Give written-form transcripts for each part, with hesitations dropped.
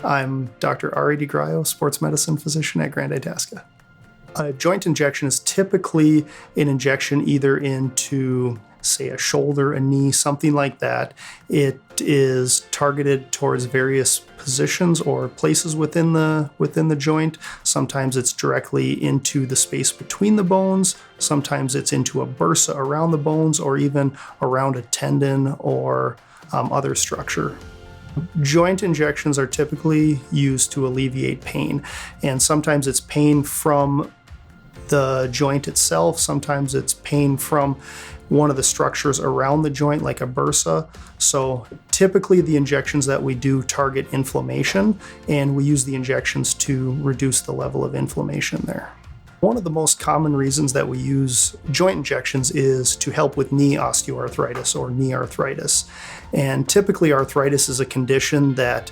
I'm Dr. Ari DeGraio, sports medicine physician at Grand Itasca. A joint injection is typically an injection either into, say, a shoulder, a knee, something like that. It is targeted towards various positions or places within the joint. Sometimes it's directly into the space between the bones. Sometimes it's into a bursa around the bones or even around a tendon or other structure. Joint injections are typically used to alleviate pain, and sometimes it's pain from the joint itself, sometimes it's pain from one of the structures around the joint, like a bursa. So typically the injections that we do target inflammation, and we use the injections to reduce the level of inflammation there. One of the most common reasons that we use joint injections is to help with knee osteoarthritis or knee arthritis. And typically arthritis is a condition that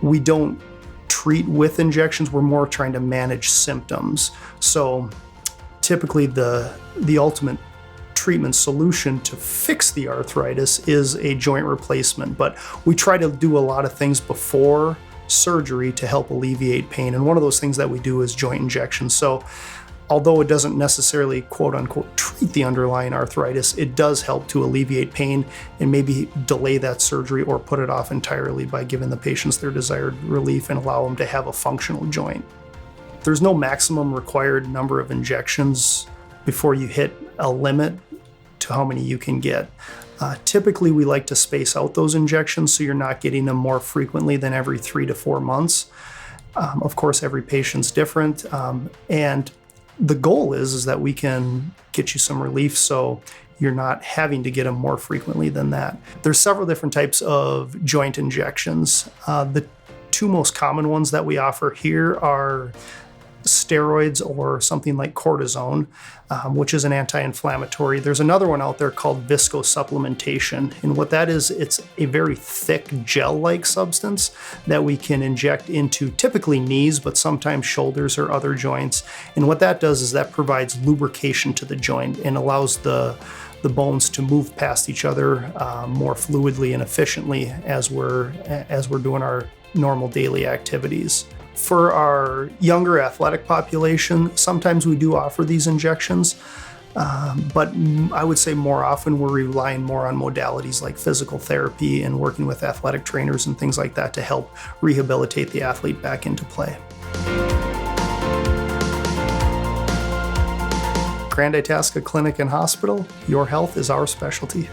we don't treat with injections, we're more trying to manage symptoms. So typically the ultimate treatment solution to fix the arthritis is a joint replacement, but we try to do a lot of things before surgery to help alleviate pain, and one of those things that we do is joint injections. So although it doesn't necessarily quote unquote treat the underlying arthritis, it does help to alleviate pain and maybe delay that surgery or put it off entirely by giving the patients their desired relief and allow them to have a functional joint. There's no maximum required number of injections before you hit a limit to how many you can get. Typically, we like to space out those injections so you're not getting them more frequently than every 3 to 4 months. Of course, every patient's different, and the goal is that we can get you some relief so you're not having to get them more frequently than that. There's several different types of joint injections. The two most common ones that we offer here are steroids or something like cortisone, which is an anti-inflammatory. There's another one out there called viscosupplementation, and what that is, it's a very thick gel-like substance that we can inject into typically knees, but sometimes shoulders or other joints. And what that does is that provides lubrication to the joint and allows the bones to move past each other more fluidly and efficiently as we're doing our normal daily activities. For our younger athletic population, sometimes we do offer these injections, but I would say more often we're relying more on modalities like physical therapy and working with athletic trainers and things like that to help rehabilitate the athlete back into play. Grand Itasca Clinic and Hospital, your health is our specialty.